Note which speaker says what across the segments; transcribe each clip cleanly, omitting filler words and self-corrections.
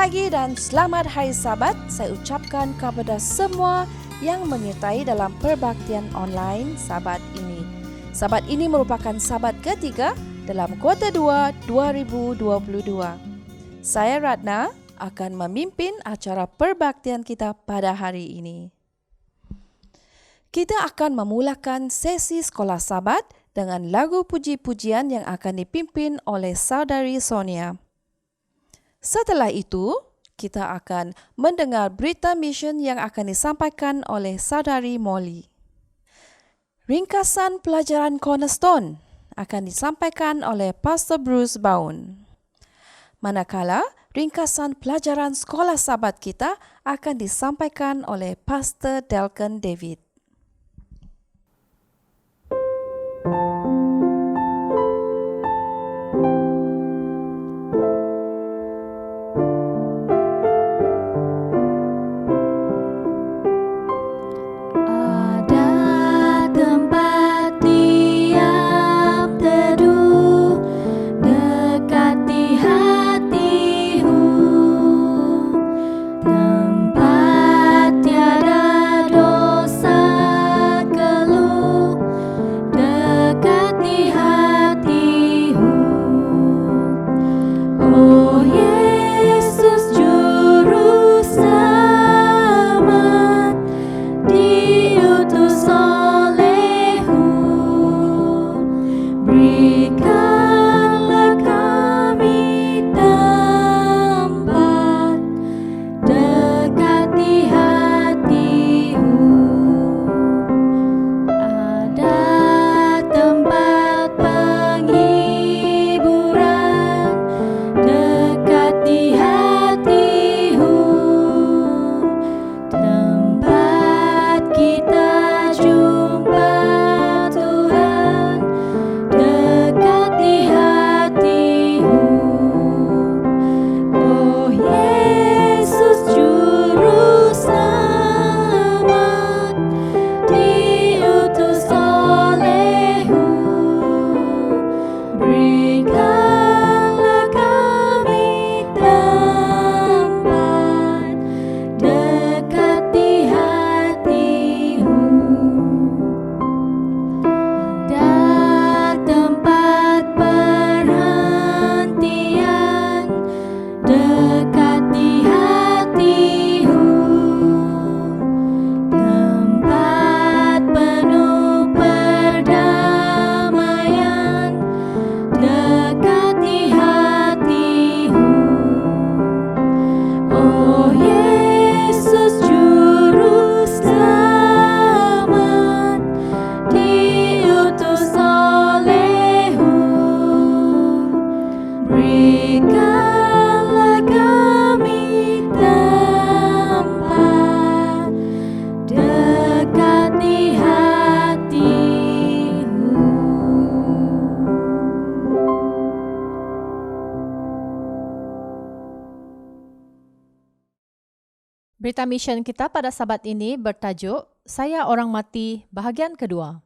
Speaker 1: pagi dan selamat Hari Sabat saya ucapkan kepada semua yang menyertai dalam perbaktian online Sabat ini. Sabat ini merupakan Sabat ketiga dalam kuarter 2 2022. Saya Ratna akan memimpin acara perbaktian kita pada hari ini. Kita akan memulakan sesi sekolah Sabat dengan lagu puji-pujian yang akan dipimpin oleh Saudari Sonia. Setelah itu, kita akan mendengar berita mission yang akan disampaikan oleh Saudari Molly. Ringkasan pelajaran Cornerstone akan disampaikan oleh Pastor Bruce Bowen. Manakala ringkasan pelajaran sekolah Sabat kita akan disampaikan oleh Pastor Delkan David.
Speaker 2: Berita mission kita pada Sabat ini bertajuk Saya Orang Mati bahagian kedua.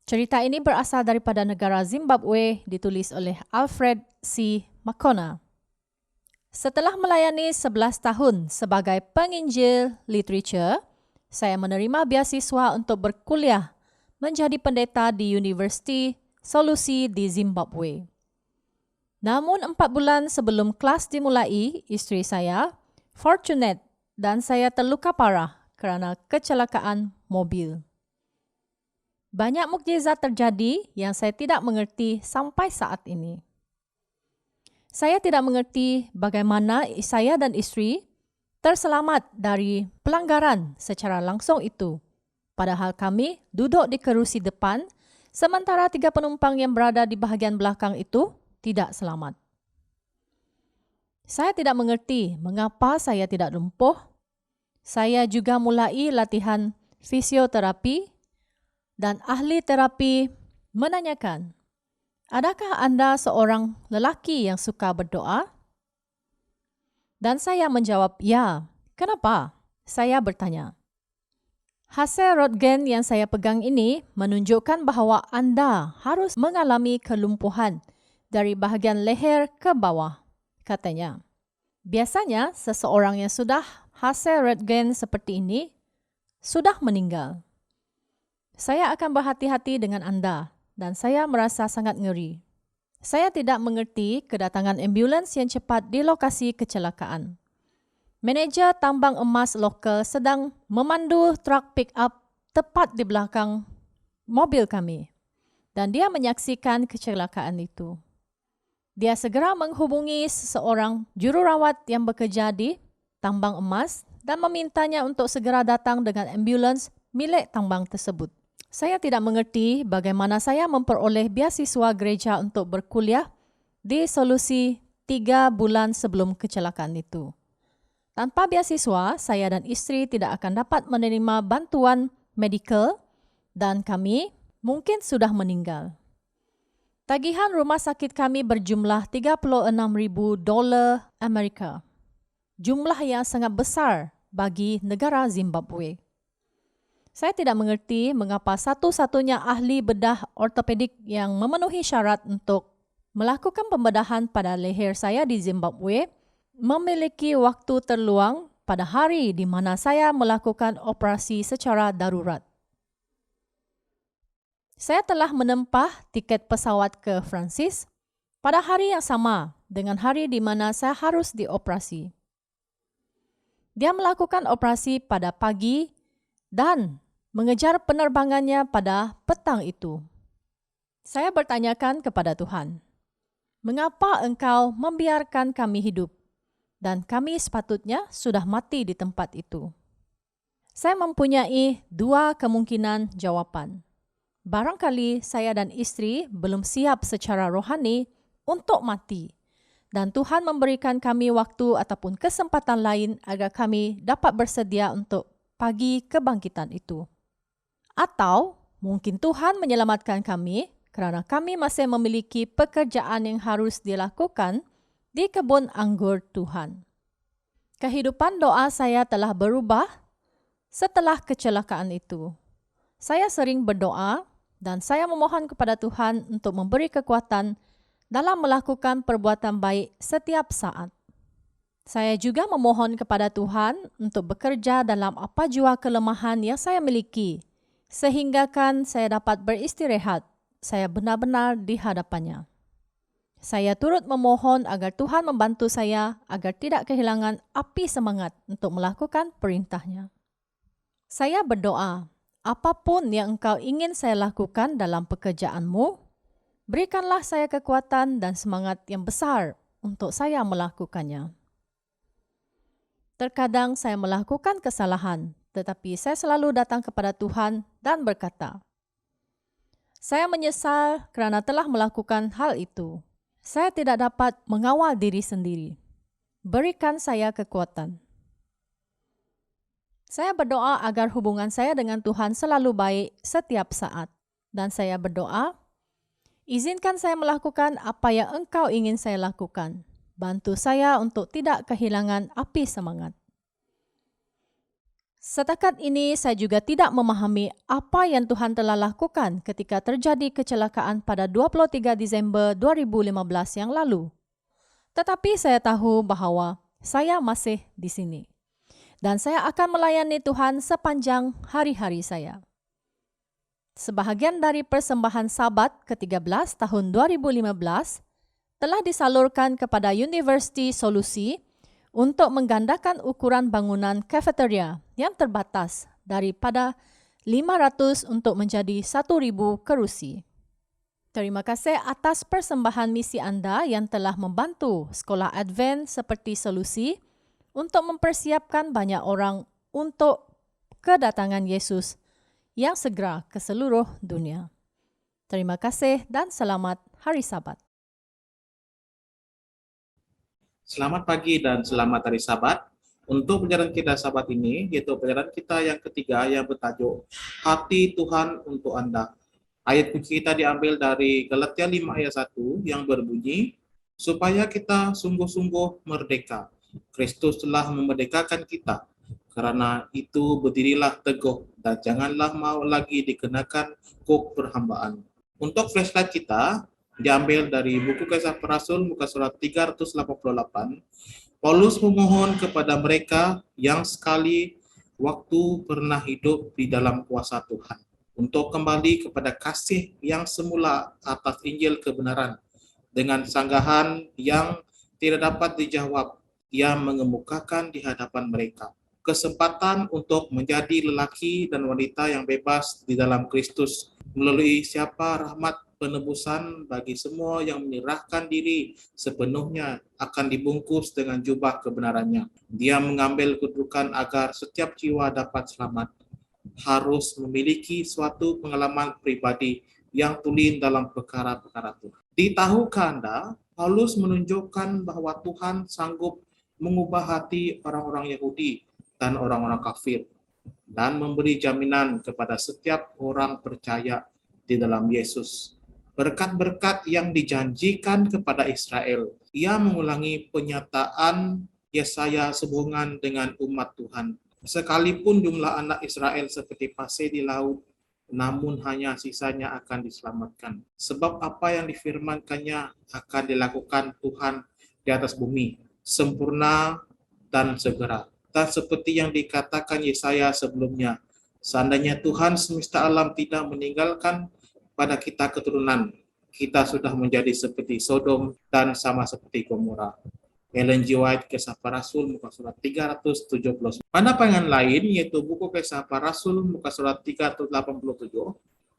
Speaker 2: Cerita ini berasal daripada negara Zimbabwe, ditulis oleh Alfred C. Makona. Setelah melayani 11 tahun sebagai penginjil literature, saya menerima beasiswa untuk berkuliah menjadi pendeta di Universiti Solusi di Zimbabwe. Namun 4 bulan sebelum kelas dimulai, isteri saya, Fortunate, dan saya terluka parah kerana kecelakaan mobil. Banyak mukjizat terjadi yang saya tidak mengerti sampai saat ini. Saya tidak mengerti bagaimana saya dan isteri terselamat dari pelanggaran secara langsung itu, padahal kami duduk di kerusi depan sementara 3 penumpang yang berada di bahagian belakang itu tidak selamat. Saya tidak mengerti mengapa saya tidak lumpuh. Saya juga mulai latihan fisioterapi dan ahli terapi menanyakan, adakah anda seorang lelaki yang suka berdoa? Dan saya menjawab, ya. Kenapa? Saya bertanya. Hasil röntgen yang saya pegang ini menunjukkan bahawa anda harus mengalami kelumpuhan dari bahagian leher ke bawah, katanya. Biasanya, seseorang yang sudah hasil Röntgen seperti ini sudah meninggal. Saya akan berhati-hati dengan Anda dan saya merasa sangat ngeri. Saya tidak mengerti kedatangan ambulans yang cepat di lokasi kecelakaan. Manager tambang emas lokal sedang memandu truk pick-up tepat di belakang mobil kami dan dia menyaksikan kecelakaan itu. Dia segera menghubungi seseorang jururawat yang bekerja di tambang emas dan memintanya untuk segera datang dengan ambulans milik tambang tersebut. Saya tidak mengerti bagaimana saya memperoleh beasiswa gereja untuk berkuliah di Solusi 3 bulan sebelum kecelakaan itu. Tanpa beasiswa, saya dan isteri tidak akan dapat menerima bantuan medikal dan kami mungkin sudah meninggal. Tagihan rumah sakit kami berjumlah $36,000 Amerika. Jumlah yang sangat besar bagi negara Zimbabwe. Saya tidak mengerti mengapa satu-satunya ahli bedah ortopedik yang memenuhi syarat untuk melakukan pembedahan pada leher saya di Zimbabwe memiliki waktu terluang pada hari di mana saya melakukan operasi secara darurat. Saya telah menempah tiket pesawat ke Francis pada hari yang sama dengan hari di mana saya harus dioperasi. Dia melakukan operasi pada pagi dan mengejar penerbangannya pada petang itu. Saya bertanyakan kepada Tuhan, mengapa Engkau membiarkan kami hidup dan kami sepatutnya sudah mati di tempat itu? Saya mempunyai 2 kemungkinan jawapan. Barangkali saya dan isteri belum siap secara rohani untuk mati dan Tuhan memberikan kami waktu ataupun kesempatan lain agar kami dapat bersedia untuk pagi kebangkitan itu. Atau mungkin Tuhan menyelamatkan kami kerana kami masih memiliki pekerjaan yang harus dilakukan di kebun anggur Tuhan. Kehidupan doa saya telah berubah setelah kecelakaan itu. Saya sering berdoa dan saya memohon kepada Tuhan untuk memberi kekuatan dalam melakukan perbuatan baik setiap saat. Saya juga memohon kepada Tuhan untuk bekerja dalam apa jua kelemahan yang saya miliki, sehinggakan saya dapat beristirahat, saya benar-benar di hadapannya. Saya turut memohon agar Tuhan membantu saya agar tidak kehilangan api semangat untuk melakukan perintahnya. Saya berdoa, apapun yang Engkau ingin saya lakukan dalam pekerjaanmu, berikanlah saya kekuatan dan semangat yang besar untuk saya melakukannya. Terkadang saya melakukan kesalahan, tetapi saya selalu datang kepada Tuhan dan berkata, saya menyesal kerana telah melakukan hal itu. Saya tidak dapat mengawal diri sendiri. Berikan saya kekuatan. Saya berdoa agar hubungan saya dengan Tuhan selalu baik setiap saat. Dan saya berdoa, izinkan saya melakukan apa yang Engkau ingin saya lakukan. Bantu saya untuk tidak kehilangan api semangat. Setakat ini saya juga tidak memahami apa yang Tuhan telah lakukan ketika terjadi kecelakaan pada 23 Disember 2015 yang lalu. Tetapi saya tahu bahawa saya masih di sini. Dan saya akan melayani Tuhan sepanjang hari-hari saya. Sebahagian dari persembahan Sabat ke-13 tahun 2015 telah disalurkan kepada Universiti Solusi untuk menggandakan ukuran bangunan kafeteria yang terbatas daripada 500 untuk menjadi 1,000 kerusi. Terima kasih atas persembahan misi anda yang telah membantu sekolah Advent seperti Solusi untuk mempersiapkan banyak orang untuk kedatangan Yesus yang segera ke seluruh dunia. Terima kasih dan selamat Hari Sabat.
Speaker 3: Selamat pagi dan selamat Hari Sabat. Untuk pelajaran kita Sabat ini, yaitu pelajaran kita yang ketiga yang bertajuk Hati Tuhan untuk Anda. Ayat kunci kita diambil dari Galatia 5 ayat 1 yang berbunyi, supaya kita sungguh-sungguh merdeka. Kristus telah memerdekakan kita. Karena itu berdirilah teguh dan janganlah mau lagi dikenakan kuk perhambaan. Untuk flashlight kita diambil dari buku Kisah Para Rasul muka surat 388 Paulus memohon kepada mereka yang sekali waktu pernah hidup di dalam kuasa Tuhan untuk kembali kepada kasih yang semula atas Injil kebenaran. Dengan sanggahan yang tidak dapat dijawab, ia mengemukakan di hadapan mereka kesempatan untuk menjadi lelaki dan wanita yang bebas di dalam Kristus, melalui siapa rahmat penebusan bagi semua yang menyerahkan diri sepenuhnya akan dibungkus dengan jubah kebenarannya. Dia mengambil kedudukan agar setiap jiwa dapat selamat, harus memiliki suatu pengalaman pribadi yang tulen dalam perkara-perkara Tuhan. Tahukah Anda, Paulus menunjukkan bahwa Tuhan sanggup mengubah hati orang-orang Yahudi dan orang-orang kafir, dan memberi jaminan kepada setiap orang percaya di dalam Yesus. Berkat-berkat yang dijanjikan kepada Israel. Ia mengulangi penyataan Yesaya sehubungan dengan umat Tuhan. Sekalipun jumlah anak Israel seperti pasir di laut, namun hanya sisanya akan diselamatkan. Sebab apa yang difirmankannya akan dilakukan Tuhan di atas bumi, sempurna dan segera. Dan seperti yang dikatakan Yesaya sebelumnya, seandainya Tuhan semesta alam tidak meninggalkan pada kita keturunan, kita sudah menjadi seperti Sodom dan sama seperti Gomora. Ellen G. White, Kisah Para Rasul, muka surat 370. Pada pandangan lain, yaitu buku Kisah Para Rasul, muka surat 387,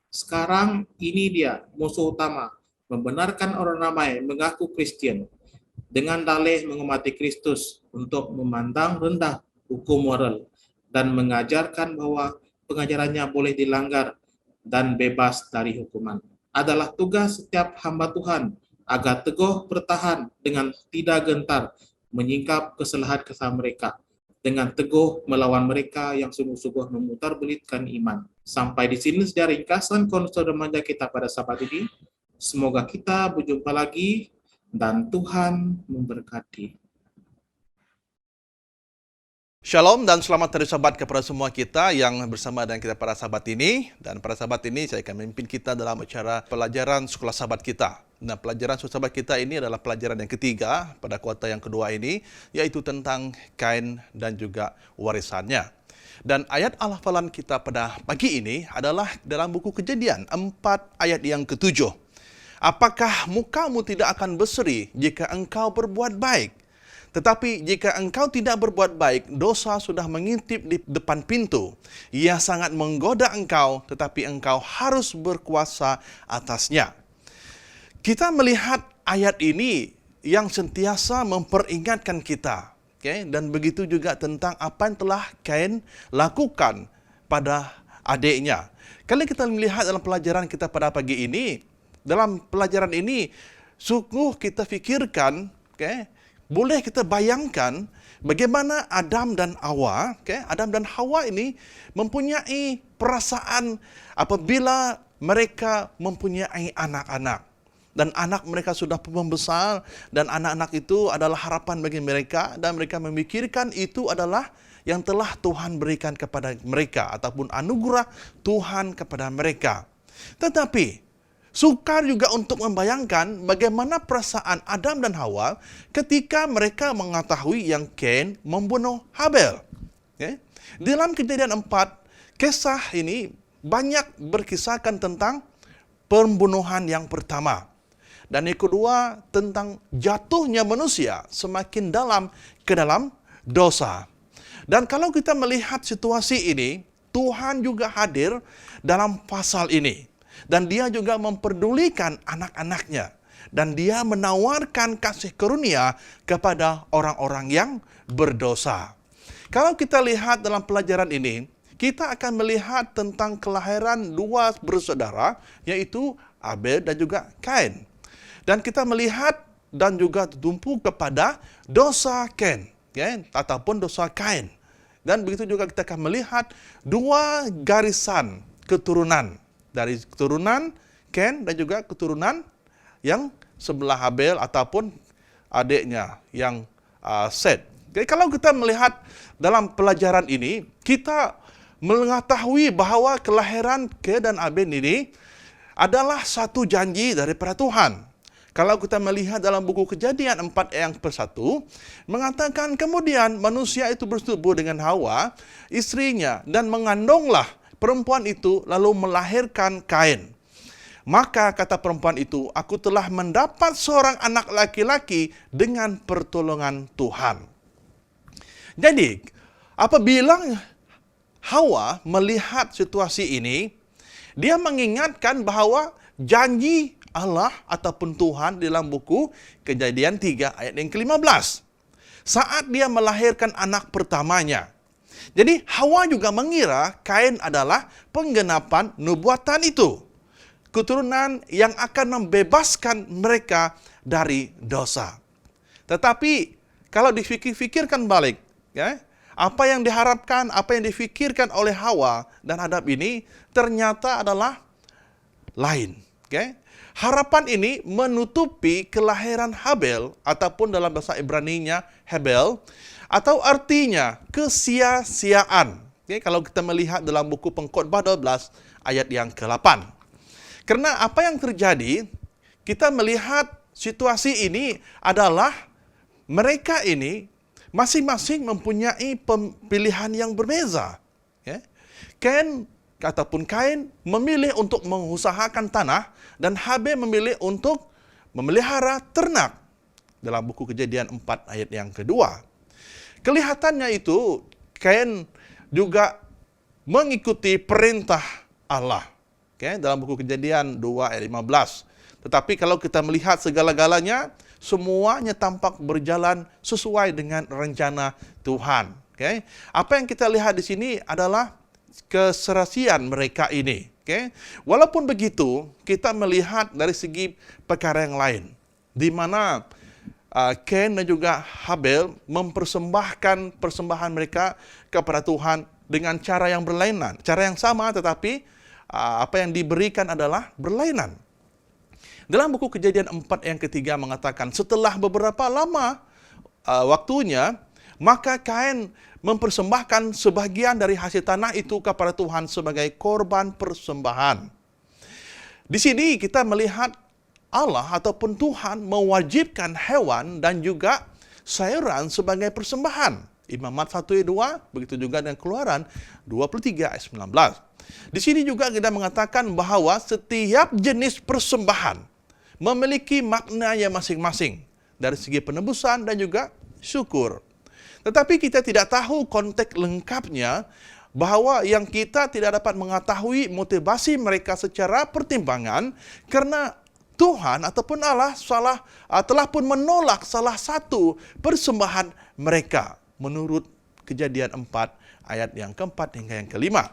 Speaker 3: sekarang ini dia musuh utama, membenarkan orang ramai mengaku Kristen, dengan dalih menghormati Kristus untuk memandang rendah hukum moral dan mengajarkan bahwa pengajarannya boleh dilanggar dan bebas dari hukuman. Adalah tugas setiap hamba Tuhan agar teguh bertahan dengan tidak gentar menyingkap kesalahan-kesalahan mereka, dengan teguh melawan mereka yang sungguh-sungguh memutarbelitkan iman. Sampai di sini sejarah ringkasan konsol remaja kita pada sahabat ini. Semoga kita berjumpa lagi dan Tuhan memberkati.
Speaker 4: Shalom dan selamat hari Sabat kepada semua kita yang bersama dengan kita para sahabat ini. Dan para sahabat ini saya akan memimpin kita dalam acara pelajaran sekolah sahabat kita. Nah, pelajaran sekolah sahabat kita ini adalah pelajaran yang ketiga pada kuartal yang kedua ini, yaitu tentang Kain dan juga warisannya. Dan ayat al-hafalan kita pada pagi ini adalah dalam buku Kejadian 4 ayat yang ke-7. Apakah mukamu tidak akan berseri jika engkau berbuat baik? Tetapi jika engkau tidak berbuat baik, dosa sudah mengintip di depan pintu. Ia sangat menggoda engkau, tetapi engkau harus berkuasa atasnya. Kita melihat ayat ini yang sentiasa memperingatkan kita. Okay? Dan begitu juga tentang apa yang telah Kain lakukan pada adiknya. Kalau kita melihat dalam pelajaran kita pada pagi ini, dalam pelajaran ini, sungguh kita fikirkan, boleh kita bayangkan bagaimana Adam dan Hawa, Adam dan Hawa ini mempunyai perasaan apabila mereka mempunyai anak-anak. Dan anak mereka sudah membesar, dan anak-anak itu adalah harapan bagi mereka, dan mereka memikirkan itu adalah yang telah Tuhan berikan kepada mereka, ataupun anugerah Tuhan kepada mereka. Tetapi sukar juga untuk membayangkan bagaimana perasaan Adam dan Hawa ketika mereka mengetahui yang Kain membunuh Habel. Dalam Kejadian 4, kisah ini banyak berkisahkan tentang pembunuhan yang pertama. Dan yang kedua, tentang jatuhnya manusia semakin dalam ke dalam dosa. Dan kalau kita melihat situasi ini, Tuhan juga hadir dalam pasal ini. Dan dia juga memperdulikan anak-anaknya. Dan dia menawarkan kasih karunia kepada orang-orang yang berdosa. Kalau kita lihat dalam pelajaran ini, kita akan melihat tentang kelahiran dua bersaudara, yaitu Abel dan juga Kain. Dan kita melihat dan juga tumpu kepada dosa Kain, ataupun dosa Kain. Dan begitu juga kita akan melihat dua garisan keturunan. Dari keturunan Kain dan juga keturunan yang sebelah Habel ataupun adiknya yang Set. Jadi kalau kita melihat dalam pelajaran ini, kita mengetahui bahwa kelahiran Kain dan Abel ini adalah satu janji daripada Tuhan. Kalau kita melihat dalam buku Kejadian 4 ayat ke-1, mengatakan kemudian manusia itu bersetubuh dengan Hawa, istrinya, dan mengandunglah perempuan itu lalu melahirkan Kain. Maka kata perempuan itu, aku telah mendapat seorang anak laki-laki dengan pertolongan Tuhan. Jadi, apabila Hawa melihat situasi ini, dia mengingatkan bahwa janji Allah ataupun Tuhan dalam buku Kejadian 3 ayat yang ke-15. Saat dia melahirkan anak pertamanya. Jadi Hawa juga mengira Kain adalah penggenapan nubuatan itu. Keturunan yang akan membebaskan mereka dari dosa. Tetapi kalau difikirkan balik, ya, apa yang diharapkan, apa yang difikirkan oleh Hawa dan Adam ini ternyata adalah lain. Okay? Harapan ini menutupi kelahiran Habel ataupun dalam bahasa Ibrani-nya Hebel, atau artinya kesia-siaan. Okay? Kalau kita melihat dalam buku Pengkhotbah 12 ayat yang ke-8. Karena apa yang terjadi, kita melihat situasi ini adalah mereka ini masing-masing mempunyai pilihan yang berbeza. Okay? Kain memilih untuk mengusahakan tanah dan Habel memilih untuk memelihara ternak. Dalam buku Kejadian 4 ayat yang kedua. Kelihatannya itu Kain juga mengikuti perintah Allah. Okay? Dalam buku Kejadian 2 ayat 15. Tetapi kalau kita melihat segala-galanya, semuanya tampak berjalan sesuai dengan rencana Tuhan. Okay? Apa yang kita lihat di sini adalah keserasian mereka ini. Okay? Walaupun begitu, kita melihat dari segi perkara yang lain, di mana Kain dan juga Habel mempersembahkan persembahan mereka kepada Tuhan dengan cara yang berlainan, cara yang sama, tetapi apa yang diberikan adalah berlainan. Dalam buku Kejadian 4 yang ketiga mengatakan, setelah beberapa lama waktunya, maka Kain mempersembahkan sebahagian dari hasil tanah itu kepada Tuhan sebagai korban persembahan. Di sini kita melihat Allah ataupun Tuhan mewajibkan hewan dan juga sayuran sebagai persembahan. Imamat 1 ayat 2, begitu juga dengan Keluaran 23 ayat 19. Di sini juga kita mengatakan bahwa setiap jenis persembahan memiliki maknanya masing-masing dari segi penebusan dan juga syukur. Tetapi kita tidak tahu konteks lengkapnya, bahwa yang kita tidak dapat mengetahui motivasi mereka secara pertimbangan karena Tuhan ataupun Allah telah pun menolak salah satu persembahan mereka menurut Kejadian 4 ayat yang keempat hingga yang kelima.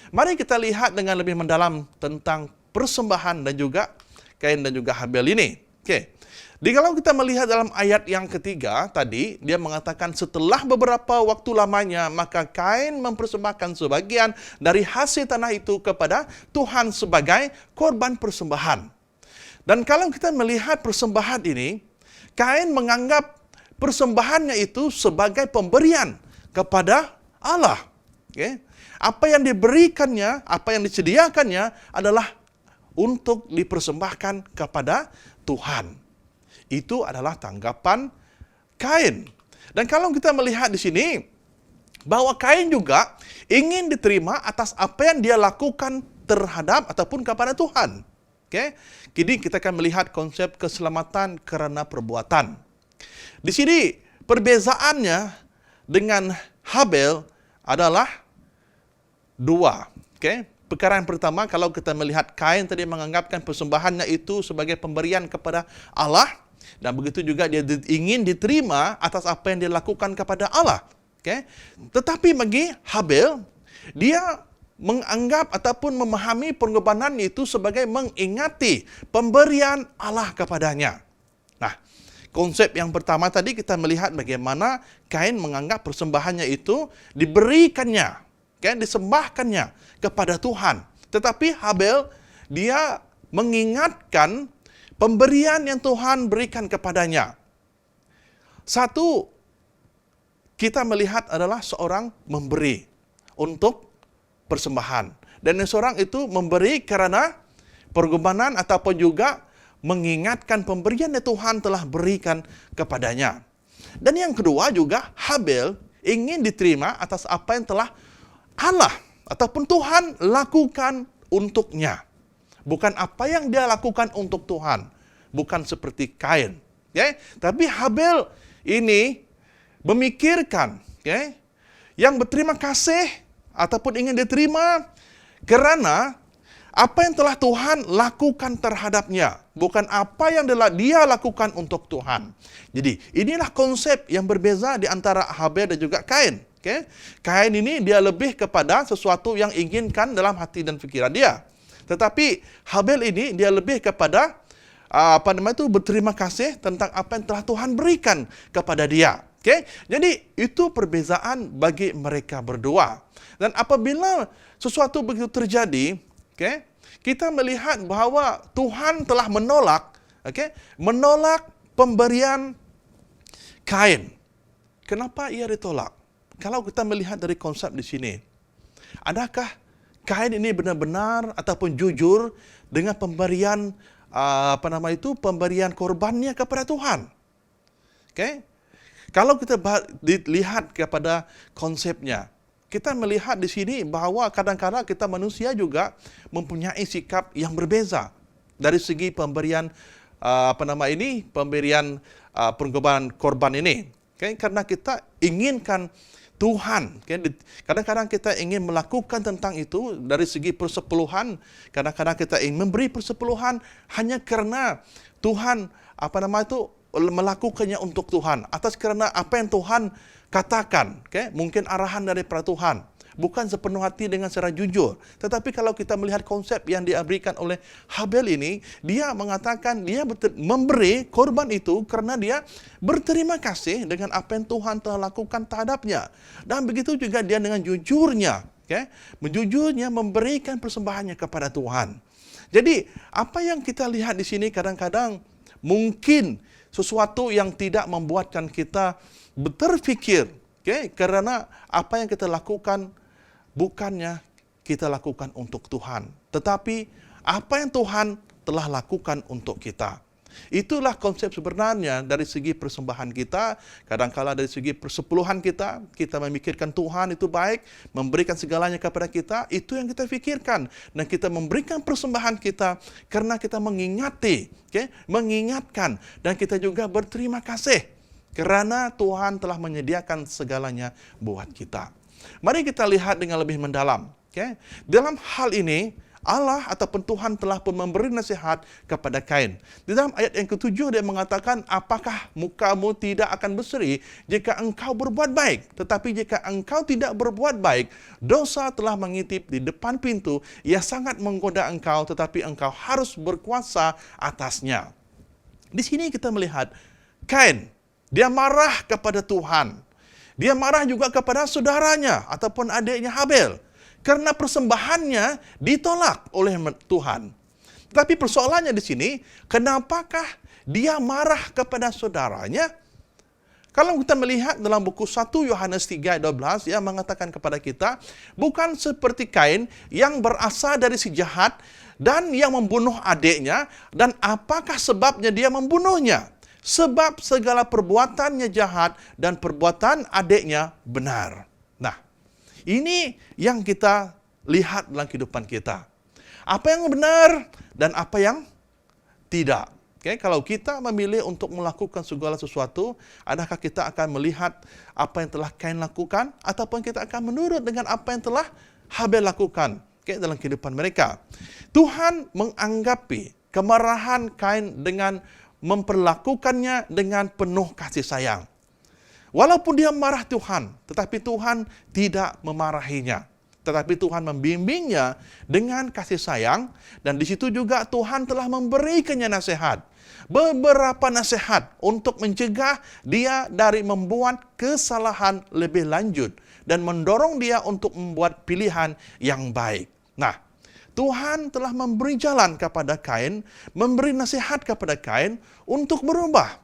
Speaker 4: Mari kita lihat dengan lebih mendalam tentang persembahan dan juga Kain dan juga Habel ini. Oke. Kalau kita melihat dalam ayat yang ketiga tadi, dia mengatakan setelah beberapa waktu lamanya, maka Kain mempersembahkan sebagian dari hasil tanah itu kepada Tuhan sebagai korban persembahan. Dan kalau kita melihat persembahan ini, Kain menganggap persembahannya itu sebagai pemberian kepada Allah. Okay? Apa yang diberikannya, apa yang disediakannya adalah untuk dipersembahkan kepada Tuhan. Itu adalah tanggapan Kain. Dan kalau kita melihat di sini, bahwa Kain juga ingin diterima atas apa yang dia lakukan terhadap ataupun kepada Tuhan. Okay? Jadi kita akan melihat konsep keselamatan karena perbuatan. Di sini perbezaannya dengan Habel adalah dua. Okay? Perkara yang pertama, kalau kita melihat Kain tadi menganggapkan persembahannya itu sebagai pemberian kepada Allah, dan begitu juga dia ingin diterima atas apa yang dia lakukan kepada Allah. Okay? Tetapi bagi Habel, dia menganggap ataupun memahami pengorbanan itu sebagai mengingati pemberian Allah kepadanya. Nah, konsep yang pertama tadi kita melihat bagaimana Kain menganggap persembahannya itu diberikannya, okay, disembahkannya kepada Tuhan. Tetapi Habel, dia mengingatkan pemberian yang Tuhan berikan kepadanya. Satu, kita melihat adalah seorang memberi untuk persembahan. Dan seorang itu memberi karena pengorbanan ataupun juga mengingatkan pemberian yang Tuhan telah berikan kepadanya. Dan yang kedua juga, Habel ingin diterima atas apa yang telah Allah ataupun Tuhan lakukan untuknya. Bukan apa yang dia lakukan untuk Tuhan. Bukan seperti Kain. Okay? Tapi Habel ini memikirkan yang berterima kasih ataupun ingin diterima karena apa yang telah Tuhan lakukan terhadapnya, bukan apa yang dia lakukan untuk Tuhan. Jadi, inilah konsep yang berbeza di antara Habel dan juga Kain. Kain ini dia lebih kepada sesuatu yang inginkan dalam hati dan pikiran dia. Tetapi Habel ini dia lebih kepada berterima kasih tentang apa yang telah Tuhan berikan kepada dia. Jadi, itu perbezaan bagi mereka berdua. Dan apabila sesuatu begitu terjadi, kita melihat bahwa Tuhan telah menolak pemberian Kain. Kenapa ia ditolak? Kalau kita melihat dari konsep di sini, adakah Kain ini benar-benar ataupun jujur dengan pemberian pemberian korbannya kepada Tuhan? Kalau kita lihat kepada konsepnya, kita melihat di sini bahwa kadang-kadang kita manusia juga mempunyai sikap yang berbeza dari segi pemberian pemberian pengorbanan korban ini. Karena kita inginkan Tuhan. Kadang-kadang kita ingin melakukan tentang itu dari segi persepuluhan. Kadang-kadang kita ingin memberi persepuluhan hanya karena Tuhan melakukannya untuk Tuhan, atas kerana apa yang Tuhan katakan, mungkin arahan daripada Tuhan, bukan sepenuh hati dengan secara jujur. Tetapi kalau kita melihat konsep yang diberikan oleh Habel ini, dia mengatakan dia memberi korban itu karena dia berterima kasih dengan apa yang Tuhan telah lakukan terhadapnya. Dan begitu juga dia dengan jujurnya, menjujurnya memberikan persembahannya kepada Tuhan. Jadi, apa yang kita lihat di sini kadang-kadang mungkin sesuatu yang tidak membuatkan kita berpikir, karena apa yang kita lakukan bukannya kita lakukan untuk Tuhan, tetapi apa yang Tuhan telah lakukan untuk kita. Itulah konsep sebenarnya dari segi persembahan kita. Kadang-kala dari segi persepuluhan kita memikirkan Tuhan itu baik, memberikan segalanya kepada kita, itu yang kita fikirkan. Dan kita memberikan persembahan kita karena kita mengingatkan, dan kita juga berterima kasih kerana Tuhan telah menyediakan segalanya buat kita. Mari kita lihat dengan lebih mendalam. Dalam hal ini, Allah ataupun Tuhan telah pun memberi nasihat kepada Kain. Di dalam ayat yang ke-7 dia mengatakan, apakah mukamu tidak akan berseri jika engkau berbuat baik? Tetapi jika engkau tidak berbuat baik, dosa telah mengintip di depan pintu. Ia sangat menggoda engkau, tetapi engkau harus berkuasa atasnya. Di sini kita melihat Kain, dia marah kepada Tuhan. Dia marah juga kepada saudaranya ataupun adiknya Habel, karena persembahannya ditolak oleh Tuhan. Tapi persoalannya di sini, kenapakah dia marah kepada saudaranya? Kalau kita melihat dalam buku 1 Yohanes 3 ayat 12, ia mengatakan kepada kita, bukan seperti Kain yang berasal dari si jahat dan yang membunuh adiknya, dan apakah sebabnya dia membunuhnya? Sebab segala perbuatannya jahat dan perbuatan adiknya benar. Nah, ini yang kita lihat dalam kehidupan kita. Apa yang benar dan apa yang tidak. Kalau kita memilih untuk melakukan segala sesuatu, adakah kita akan melihat apa yang telah Kain lakukan, ataupun kita akan menurut dengan apa yang telah Habel lakukan dalam kehidupan mereka. Tuhan menganggapi kemarahan Kain dengan memperlakukannya dengan penuh kasih sayang. Walaupun dia marah Tuhan, tetapi Tuhan tidak memarahinya. Tetapi Tuhan membimbingnya dengan kasih sayang, dan di situ juga Tuhan telah memberikannya nasihat. Beberapa nasihat untuk mencegah dia dari membuat kesalahan lebih lanjut dan mendorong dia untuk membuat pilihan yang baik. Nah, Tuhan telah memberi jalan kepada Kain, memberi nasihat kepada Kain untuk berubah.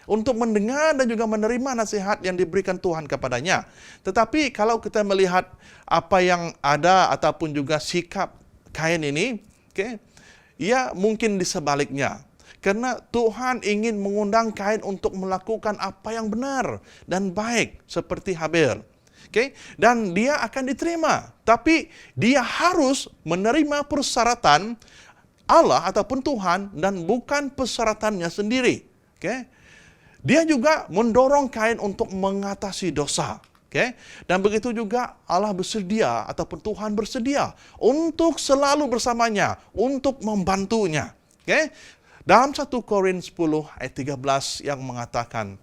Speaker 4: Untuk mendengar dan juga menerima nasihat yang diberikan Tuhan kepadanya. Tetapi kalau kita melihat apa yang ada ataupun juga sikap Kain ini, ia mungkin di sebaliknya. Karena Tuhan ingin mengundang Kain untuk melakukan apa yang benar dan baik seperti Habel. Dan dia akan diterima. Tapi dia harus menerima persyaratan Allah ataupun Tuhan dan bukan persyaratannya sendiri. Dia juga mendorong Kain untuk mengatasi dosa. Dan begitu juga Allah bersedia ataupun Tuhan bersedia untuk selalu bersamanya, untuk membantunya. Dalam 1 Korintus 10 ayat 13 yang mengatakan,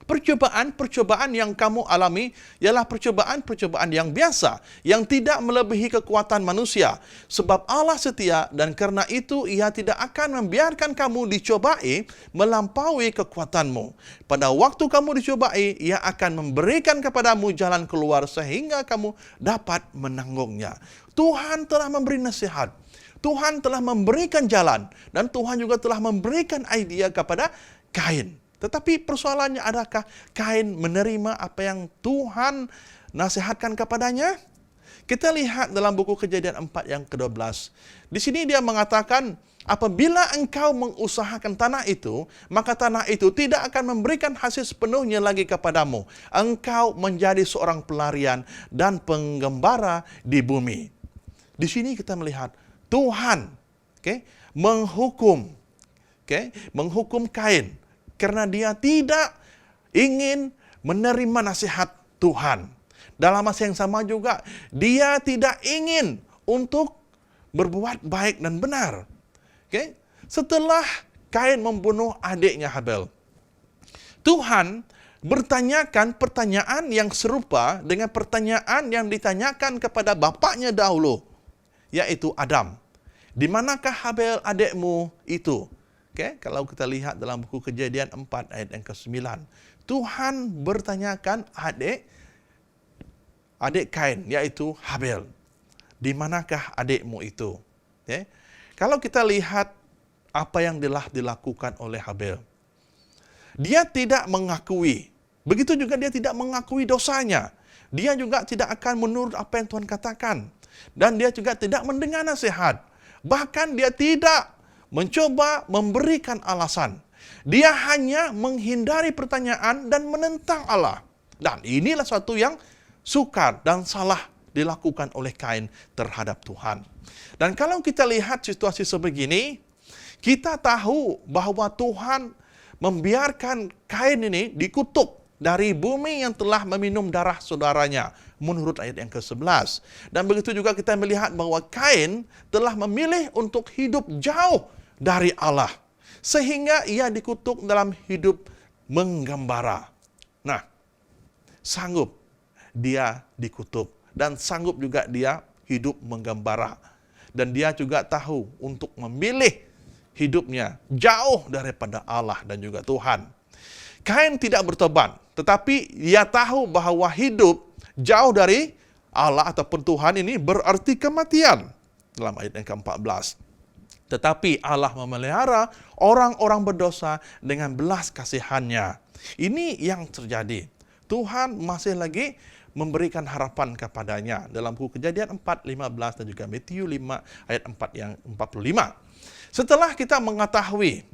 Speaker 4: percobaan-percobaan yang kamu alami ialah percobaan-percobaan yang biasa, yang tidak melebihi kekuatan manusia. Sebab Allah setia dan karena itu Ia tidak akan membiarkan kamu dicobai melampaui kekuatanmu. Pada waktu kamu dicobai, Ia akan memberikan kepadamu jalan keluar sehingga kamu dapat menanggungnya. Tuhan telah memberi nasihat. Tuhan telah memberikan jalan dan Tuhan juga telah memberikan idea kepada Kain. Tetapi persoalannya adakah Kain menerima apa yang Tuhan nasihatkan kepadanya? Kita lihat dalam buku Kejadian 4 yang ke-12. Di sini dia mengatakan, apabila engkau mengusahakan tanah itu, maka tanah itu tidak akan memberikan hasil sepenuhnya lagi kepadamu. Engkau menjadi seorang pelarian dan penggembara di bumi. Di sini kita melihat Tuhan menghukum Kain karena dia tidak ingin menerima nasihat Tuhan. Dalam masa yang sama juga, dia tidak ingin untuk berbuat baik dan benar. Setelah Kain membunuh adiknya Habel, Tuhan bertanyakan pertanyaan yang serupa dengan pertanyaan yang ditanyakan kepada bapaknya dahulu, yaitu Adam. Di manakah Habel adikmu itu? Kalau kita lihat dalam buku Kejadian 4 ayat yang ke-9, Tuhan bertanyakan adik Kain, yaitu Habel. Di manakah adikmu itu? Kalau kita lihat apa yang telah dilakukan oleh Habel, dia tidak mengakui. Begitu juga dia tidak mengakui dosanya. Dia juga tidak akan menurut apa yang Tuhan katakan. Dan dia juga tidak mendengar nasihat. Bahkan dia tidak mencoba memberikan alasan. Dia hanya menghindari pertanyaan dan menentang Allah. Dan inilah suatu yang sukar dan salah dilakukan oleh Kain terhadap Tuhan. Dan kalau kita lihat situasi sebegini, kita tahu bahwa Tuhan membiarkan Kain ini dikutuk dari bumi yang telah meminum darah saudaranya, menurut ayat yang ke-11. Dan begitu juga kita melihat bahwa Kain telah memilih untuk hidup jauh dari Allah, sehingga ia dikutuk dalam hidup menggembara. Nah, sanggup dia dikutuk dan sanggup juga dia hidup menggembara. Dan dia juga tahu untuk memilih hidupnya jauh daripada Allah dan juga Tuhan. Kain tidak bertobat, tetapi ia tahu bahwa hidup jauh dari Allah ataupun Tuhan ini berarti kematian. Dalam ayat yang ke-14. Tetapi Allah memelihara orang-orang berdosa dengan belas kasihannya. Ini yang terjadi. Tuhan masih lagi memberikan harapan kepadanya. Dalam buku Kejadian 4, 15 dan juga Matius 5 ayat 4 yang 45. Setelah kita mengetahui,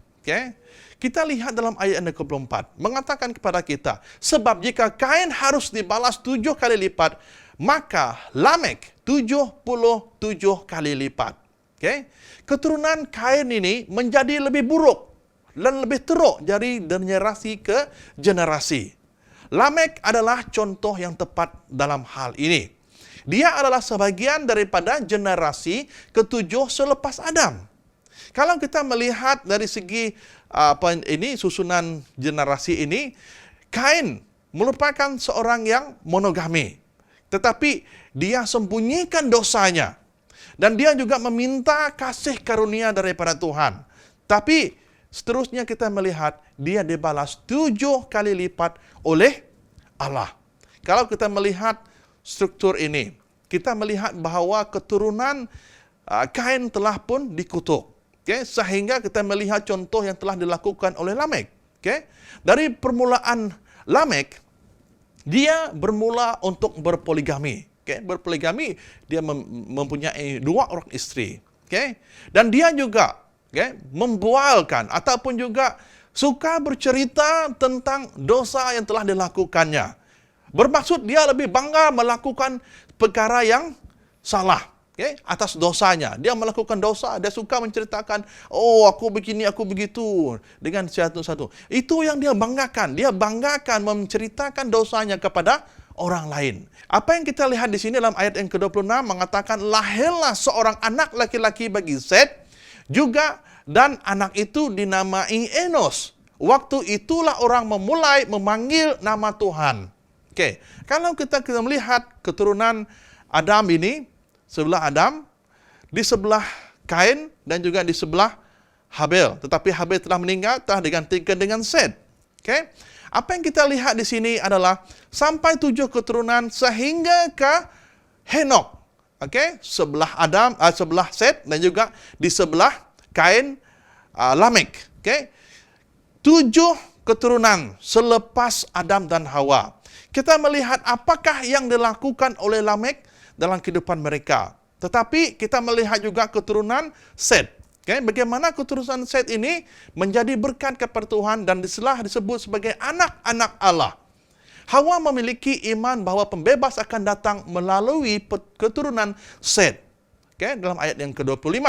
Speaker 4: kita lihat dalam ayat yang ke-24, mengatakan kepada kita, sebab jika Kain harus dibalas 7 kali lipat, maka Lamek 77 kali lipat. Keturunan Kain ini menjadi lebih buruk dan lebih teruk dari generasi ke generasi. Lamek adalah contoh yang tepat dalam hal ini. Dia adalah sebagian daripada generasi ketujuh selepas Adam. Kalau kita melihat dari segi susunan generasi ini, Kain merupakan seorang yang monogami. Tetapi dia sembunyikan dosanya. Dan dia juga meminta kasih karunia daripada Tuhan. Tapi seterusnya kita melihat dia dibalas 7 kali lipat oleh Allah. Kalau kita melihat struktur ini, kita melihat bahwa keturunan Kain telah pun dikutuk. Sehingga kita melihat contoh yang telah dilakukan oleh Lamek. Dari permulaan Lamek, dia bermula untuk berpoligami. Berpoligami, dia mempunyai 2 orang istri. Dan dia juga membualkan ataupun juga suka bercerita tentang dosa yang telah dilakukannya. Bermaksud dia lebih bangga melakukan perkara yang salah. Atas dosanya. Dia melakukan dosa, dia suka menceritakan, oh aku begini, aku begitu, dengan satu-satu. Itu yang dia banggakan. Dia banggakan menceritakan dosanya kepada orang lain. Apa yang kita lihat di sini dalam ayat yang ke-26 mengatakan, lahirlah seorang anak laki-laki bagi Set, juga dan anak itu dinamai Enos. Waktu itulah orang memulai memanggil nama Tuhan. Kalau kita melihat keturunan Adam ini, sebelah Adam, di sebelah Kain, dan juga di sebelah Habel. Tetapi Habel telah meninggal, telah digantikan dengan Set. Apa yang kita lihat di sini adalah sampai 7 keturunan sehingga ke Henok. Sebelah Adam, sebelah Set, dan juga di sebelah Kain, Lamek. 7 keturunan selepas Adam dan Hawa. Kita melihat apakah yang dilakukan oleh Lamek dalam kehidupan mereka. Tetapi kita melihat juga keturunan Set. Bagaimana keturunan Set ini menjadi berkat kepada Tuhan dan disebut sebagai anak-anak Allah. Hawa memiliki iman bahwa pembebas akan datang melalui keturunan Set. Dalam ayat yang ke-25.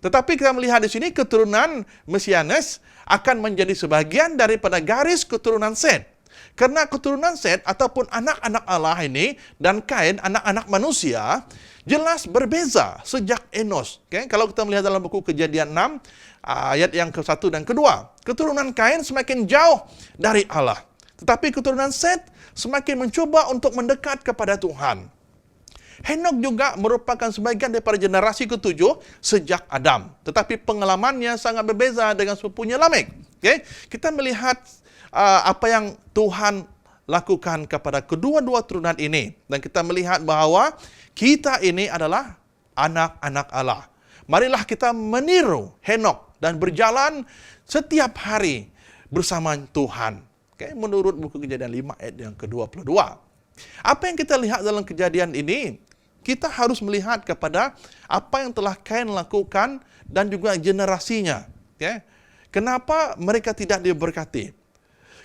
Speaker 4: Tetapi kita melihat di sini keturunan Mesianes akan menjadi sebagian daripada garis keturunan Set. Karena keturunan Set ataupun anak-anak Allah ini dan Kain, anak-anak manusia, jelas berbeza sejak Enos. Kalau kita melihat dalam buku Kejadian 6, ayat yang ke-1 dan kedua, keturunan Kain semakin jauh dari Allah. Tetapi keturunan Set semakin mencoba untuk mendekat kepada Tuhan. Henok juga merupakan sebagian daripada generasi ke-7 sejak Adam. Tetapi pengalamannya sangat berbeza dengan sepupunya Lamek. Kita melihat apa yang Tuhan lakukan kepada kedua-dua turunan ini. Dan kita melihat bahwa kita ini adalah anak-anak Allah. Marilah kita meniru Henok dan berjalan setiap hari bersama Tuhan. Menurut buku Kejadian 5 ayat yang ke-22. Apa yang kita lihat dalam kejadian ini? Kita harus melihat kepada apa yang telah Kain lakukan dan juga generasinya. Kenapa mereka tidak diberkati?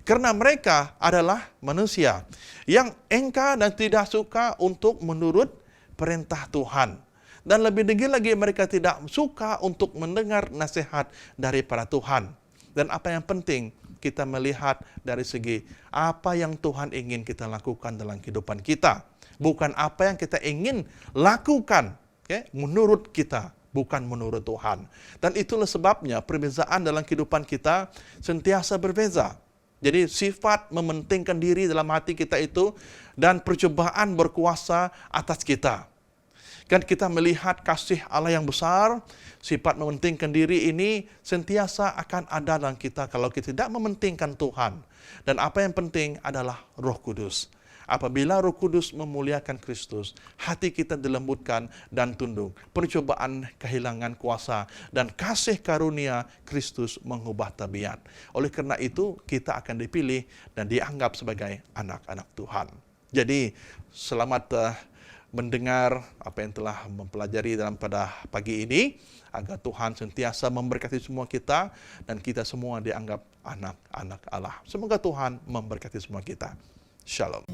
Speaker 4: Karena mereka adalah manusia yang engkar dan tidak suka untuk menurut perintah Tuhan. Dan lebih lagi mereka tidak suka untuk mendengar nasihat daripada Tuhan. Dan apa yang penting, kita melihat dari segi apa yang Tuhan ingin kita lakukan dalam kehidupan kita. Bukan apa yang kita ingin lakukan menurut kita, bukan menurut Tuhan. Dan itulah sebabnya perbezaan dalam kehidupan kita sentiasa berbeza. Jadi sifat mementingkan diri dalam hati kita itu dan percobaan berkuasa atas kita. Kan kita melihat kasih Allah yang besar, sifat mementingkan diri ini sentiasa akan ada dalam kita kalau kita tidak mementingkan Tuhan. Dan apa yang penting adalah Roh Kudus. Apabila Roh Kudus memuliakan Kristus, hati kita dilembutkan dan tunduk. Percobaan kehilangan kuasa dan kasih karunia Kristus mengubah tabiat. Oleh karena itu, kita akan dipilih dan dianggap sebagai anak-anak Tuhan. Jadi, selamat mendengar apa yang telah mempelajari dalam pada pagi ini, agar Tuhan sentiasa memberkati semua kita dan kita semua dianggap anak-anak Allah. Semoga Tuhan memberkati semua kita. Shalom.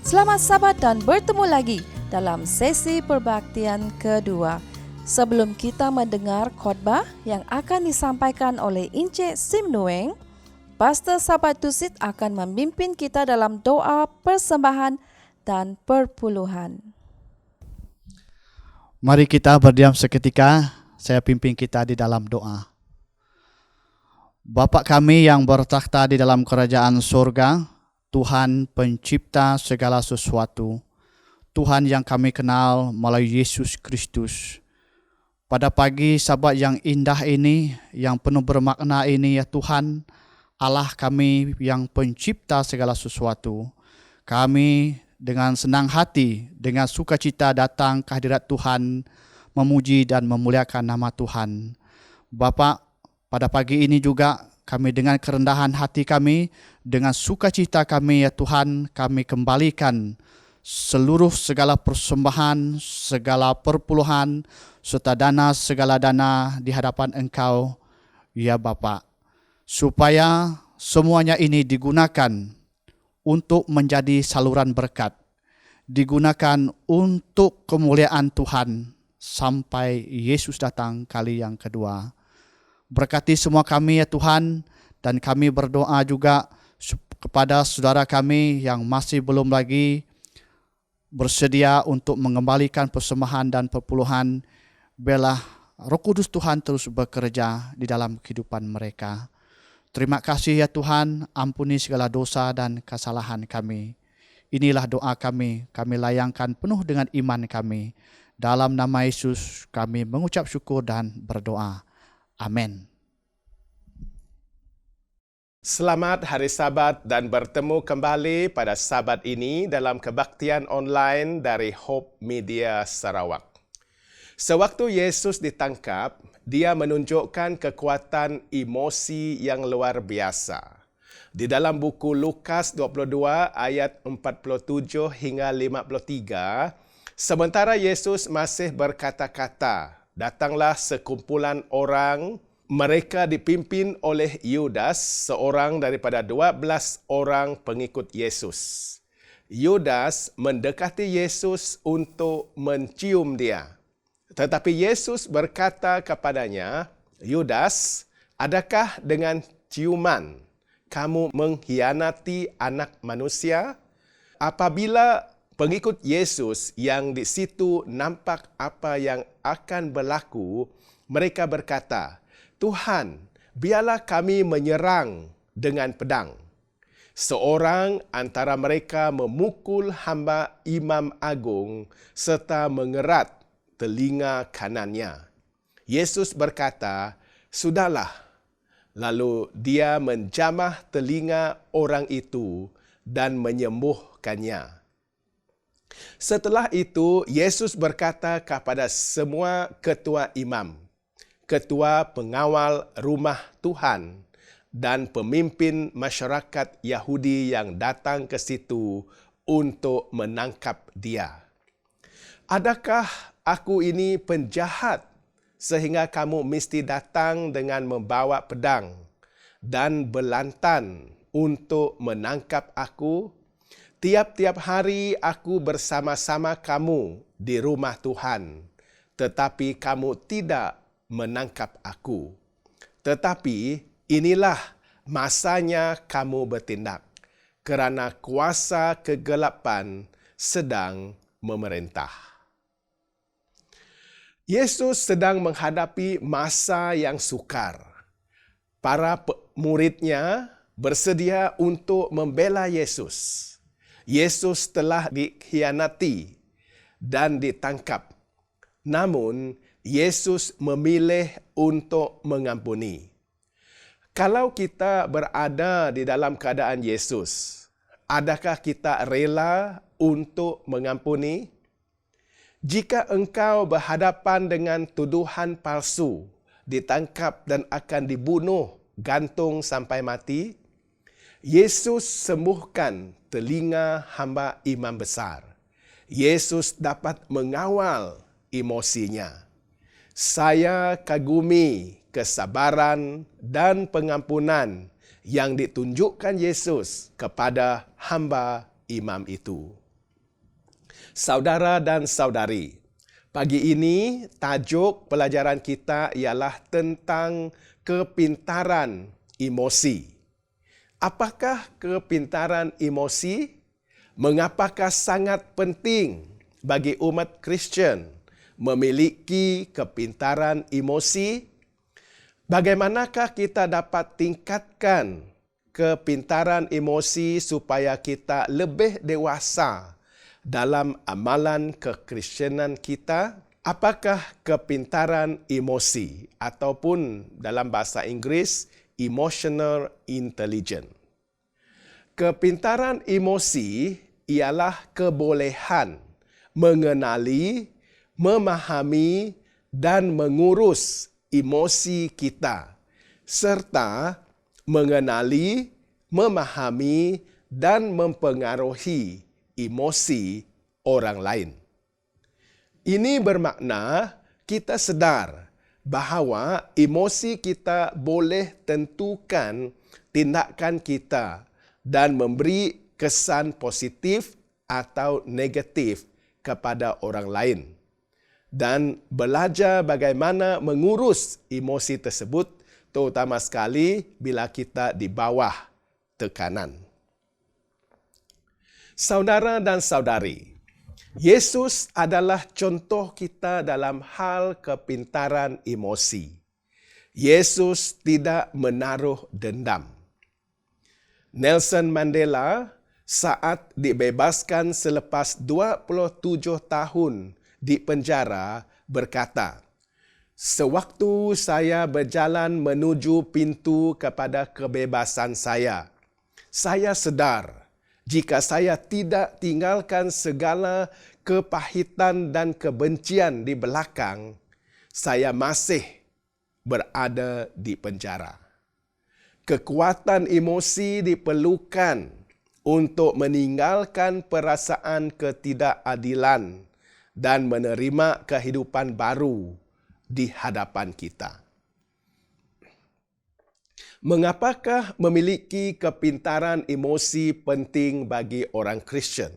Speaker 1: Selamat Sabat dan bertemu lagi dalam sesi perbaktian kedua. Sebelum kita mendengar khotbah yang akan disampaikan oleh Encik Sim Nueng, Pastor Sabat Tusit akan memimpin kita dalam doa persembahan dan perpuluhan.
Speaker 5: Mari kita berdiam seketika, saya pimpin kita di dalam doa. Bapa kami yang bertakhta di dalam kerajaan surga, Tuhan pencipta segala sesuatu, Tuhan yang kami kenal melalui Yesus Kristus. Pada pagi Sabat yang indah ini, yang penuh bermakna ini ya Tuhan, Allah kami yang pencipta segala sesuatu. Kami dengan senang hati, dengan sukacita datang ke hadirat Tuhan, memuji dan memuliakan nama Tuhan. Bapa, pada pagi ini juga kami dengan kerendahan hati kami, dengan sukacita kami ya Tuhan, kami kembalikan seluruh segala persembahan, segala perpuluhan, serta segala dana di hadapan Engkau, ya Bapa, supaya semuanya ini digunakan untuk menjadi saluran berkat, digunakan untuk kemuliaan Tuhan sampai Yesus datang kali yang kedua. Berkati semua kami ya Tuhan, dan kami berdoa juga kepada saudara kami yang masih belum lagi bersedia untuk mengembalikan persembahan dan perpuluhan. Biarlah Roh Kudus Tuhan terus bekerja di dalam kehidupan mereka. Terima kasih ya Tuhan, ampuni segala dosa dan kesalahan kami. Inilah doa kami layangkan penuh dengan iman kami. Dalam nama Yesus kami mengucap syukur dan berdoa. Amin.
Speaker 6: Selamat Hari Sabat dan bertemu kembali pada Sabat ini dalam kebaktian online dari Hope Media Sarawak. Sewaktu Yesus ditangkap, dia menunjukkan kekuatan emosi yang luar biasa. Di dalam buku Lukas 22 ayat 47 hingga 53, sementara Yesus masih berkata-kata, datanglah sekumpulan orang, mereka dipimpin oleh Yudas, seorang daripada 12 orang pengikut Yesus. Yudas mendekati Yesus untuk mencium dia. Tetapi Yesus berkata kepadanya, Yudas, adakah dengan ciuman kamu mengkhianati anak manusia? Apabila pengikut Yesus yang di situ nampak apa yang akan berlaku, mereka berkata, Tuhan, biarlah kami menyerang dengan pedang. Seorang antara mereka memukul hamba Imam Agung serta mengerat telinga kanannya. Yesus berkata, sudahlah. Lalu dia menjamah telinga orang itu dan menyembuhkannya. Setelah itu, Yesus berkata kepada semua ketua imam, ketua pengawal rumah Tuhan, dan pemimpin masyarakat Yahudi yang datang ke situ untuk menangkap dia. Adakah aku ini penjahat sehingga kamu mesti datang dengan membawa pedang dan belantan untuk menangkap aku? Tiap-tiap hari aku bersama-sama kamu di rumah Tuhan, tetapi kamu tidak menangkap aku. Tetapi inilah masanya kamu bertindak, kerana kuasa kegelapan sedang memerintah. Yesus sedang menghadapi masa yang sukar. Para muridnya bersedia untuk membela Yesus. Yesus telah dikhianati dan ditangkap. Namun, Yesus memilih untuk mengampuni. Kalau kita berada di dalam keadaan Yesus, adakah kita rela untuk mengampuni? Jika engkau berhadapan dengan tuduhan palsu, ditangkap dan akan dibunuh, gantung sampai mati, Yesus sembuhkan telinga hamba imam besar. Yesus dapat mengawal emosinya. Saya kagumi kesabaran dan pengampunan yang ditunjukkan Yesus kepada hamba imam itu. Saudara dan saudari, pagi ini tajuk pelajaran kita ialah tentang kepintaran emosi. Apakah kepintaran emosi? Mengapakah sangat penting bagi umat Kristian memiliki kepintaran emosi? Bagaimanakah kita dapat tingkatkan kepintaran emosi supaya kita lebih dewasa dalam amalan kekristenan kita? Apakah kepintaran emosi ataupun dalam bahasa Inggeris emotional intelligence. Kepintaran emosi ialah kebolehan mengenali, memahami dan mengurus emosi kita serta mengenali, memahami dan mempengaruhi emosi orang lain. Ini bermakna kita sedar bahawa emosi kita boleh tentukan tindakan kita dan memberi kesan positif atau negatif kepada orang lain. Dan belajar bagaimana mengurus emosi tersebut, terutama sekali bila kita di bawah tekanan. Saudara dan saudari, Yesus adalah contoh kita dalam hal kepintaran emosi. Yesus tidak menaruh dendam. Nelson Mandela saat dibebaskan selepas 27 tahun di penjara berkata, "Sewaktu saya berjalan menuju pintu kepada kebebasan saya sedar jika saya tidak tinggalkan segala kepahitan dan kebencian di belakang, saya masih berada di penjara." Kekuatan emosi diperlukan untuk meninggalkan perasaan ketidakadilan dan menerima kehidupan baru di hadapan kita. Mengapakah memiliki kepintaran emosi penting bagi orang Kristian?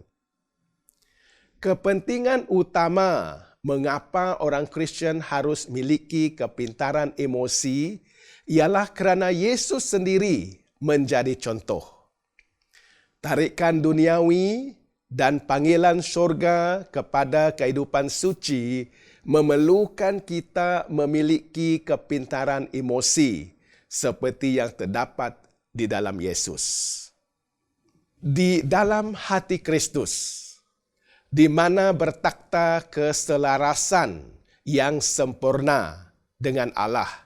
Speaker 6: Kepentingan utama mengapa orang Kristian harus memiliki kepintaran emosi ialah kerana Yesus sendiri menjadi contoh. Tarikan duniawi dan panggilan syurga kepada kehidupan suci memerlukan kita memiliki kepintaran emosi seperti yang terdapat di dalam Yesus. Di dalam hati Kristus, di mana bertakhta keselarasan yang sempurna dengan Allah,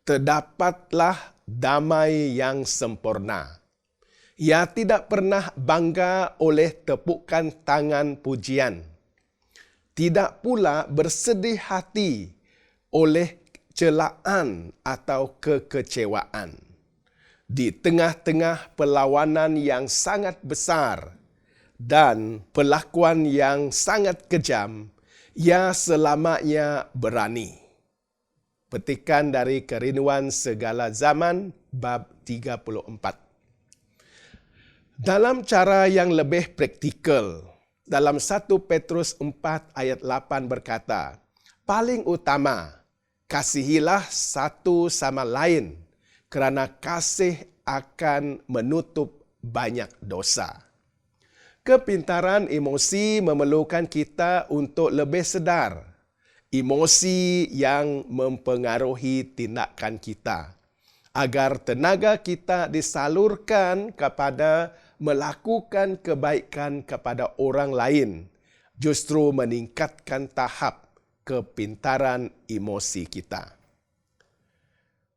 Speaker 6: terdapatlah damai yang sempurna. Ia tidak pernah bangga oleh tepukan tangan pujian. Tidak pula bersedih hati oleh celaan atau kekecewaan. Di tengah-tengah perlawanan yang sangat besar dan perlakuan yang sangat kejam, ia selamanya berani. Petikan dari Kerinduan Segala Zaman, bab 34. Dalam cara yang lebih praktikal, dalam 1 Petrus 4 ayat 8 berkata, paling utama, kasihilah satu sama lain, kerana kasih akan menutup banyak dosa. Kepintaran emosi memerlukan kita untuk lebih sedar emosi yang mempengaruhi tindakan kita, agar tenaga kita disalurkan kepada melakukan kebaikan kepada orang lain, justru meningkatkan tahap kepintaran emosi kita.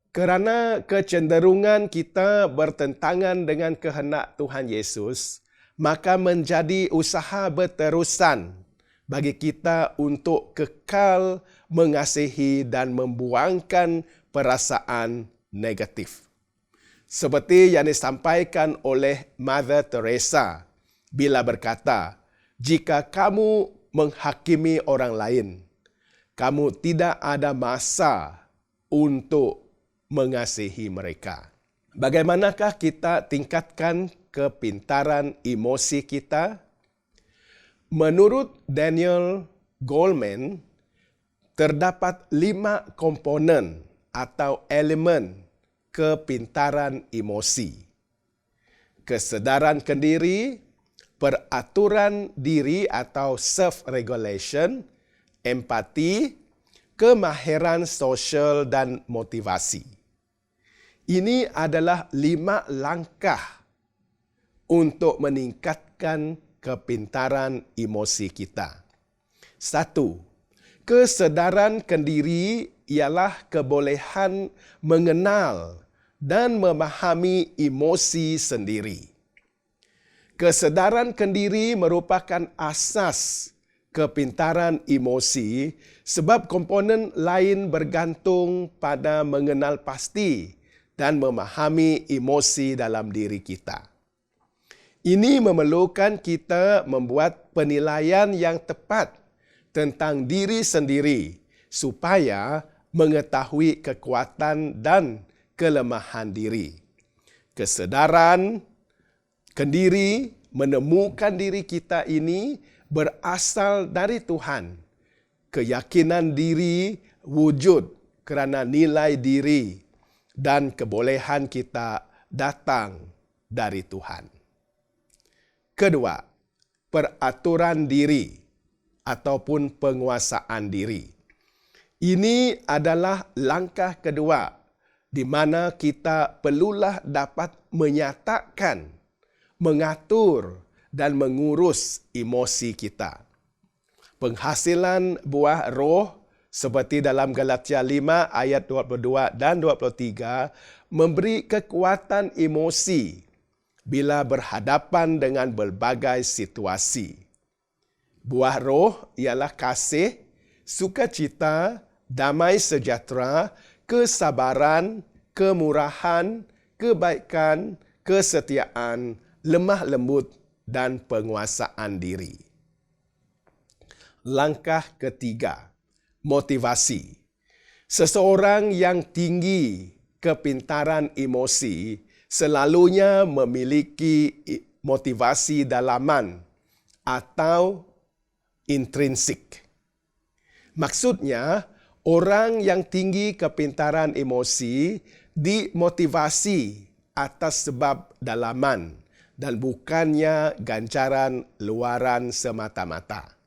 Speaker 6: Kerana kecenderungan kita bertentangan dengan kehendak Tuhan Yesus, maka menjadi usaha berterusan bagi kita untuk kekal mengasihi dan membuangkan perasaan negatif. Seperti yang disampaikan oleh Mother Teresa bila berkata, jika kamu menghakimi orang lain, kamu tidak ada masa untuk mengasihi mereka. Bagaimanakah kita tingkatkan kepintaran emosi kita? Menurut Daniel Goleman, terdapat 5 komponen atau elemen kepintaran emosi. Kesedaran kendiri, peraturan diri atau self-regulation, empati, kemahiran sosial dan motivasi. Ini adalah 5 langkah untuk meningkatkan kepintaran emosi kita. 1. Kesedaran kendiri ialah kebolehan mengenal, dan memahami emosi sendiri. Kesedaran kendiri merupakan asas kepintaran emosi sebab komponen lain bergantung pada mengenal pasti dan memahami emosi dalam diri kita. Ini memerlukan kita membuat penilaian yang tepat tentang diri sendiri supaya mengetahui kekuatan dan kelemahan diri. Kesedaran kendiri menemukan diri kita ini berasal dari Tuhan. Keyakinan diri wujud kerana nilai diri dan kebolehan kita datang dari Tuhan. Kedua, peraturan diri ataupun penguasaan diri. Ini adalah langkah kedua di mana kita perlulah dapat menyatakan, mengatur dan mengurus emosi kita. Penghasilan buah roh seperti dalam Galatia 5 ayat 22 dan 23 memberi kekuatan emosi bila berhadapan dengan berbagai situasi. Buah roh ialah kasih, sukacita, damai sejahtera, kesabaran, kemurahan, kebaikan, kesetiaan, lemah lembut dan penguasaan diri. Langkah ketiga, motivasi. Seseorang yang tinggi kepintaran emosi selalunya memiliki motivasi dalaman atau intrinsik. Maksudnya, orang yang tinggi kepintaran emosi dimotivasi atas sebab dalaman dan bukannya ganjaran luaran semata-mata.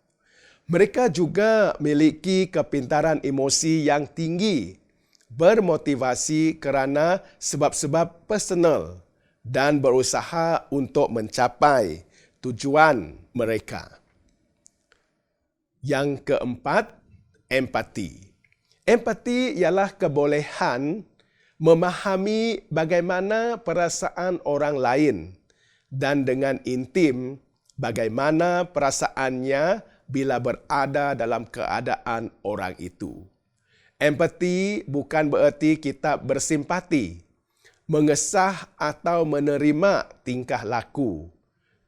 Speaker 6: Mereka juga memiliki kepintaran emosi yang tinggi, bermotivasi kerana sebab-sebab personal dan berusaha untuk mencapai tujuan mereka. Yang keempat, empati. Empati ialah kebolehan memahami bagaimana perasaan orang lain dan dengan intim bagaimana perasaannya bila berada dalam keadaan orang itu. Empati bukan bererti kita bersimpati, mengesah atau menerima tingkah laku,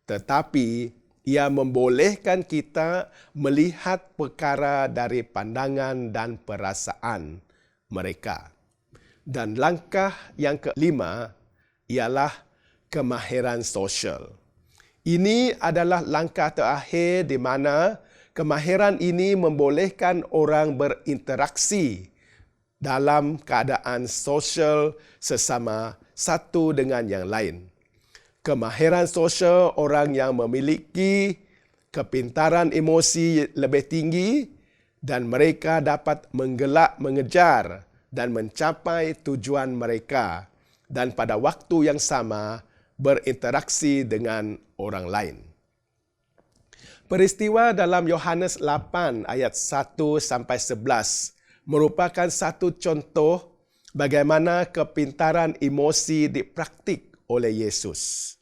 Speaker 6: tetapi ia membolehkan kita melihat perkara dari pandangan dan perasaan mereka. Dan langkah yang kelima ialah kemahiran sosial. Ini adalah langkah terakhir di mana kemahiran ini membolehkan orang berinteraksi dalam keadaan sosial sesama satu dengan yang lain. Kemahiran sosial orang yang memiliki kepintaran emosi lebih tinggi dan mereka dapat menggelak mengejar dan mencapai tujuan mereka dan pada waktu yang sama berinteraksi dengan orang lain. Peristiwa dalam Yohanes 8 ayat 1 sampai 11 merupakan satu contoh bagaimana kepintaran emosi dipraktik oleh Yesus.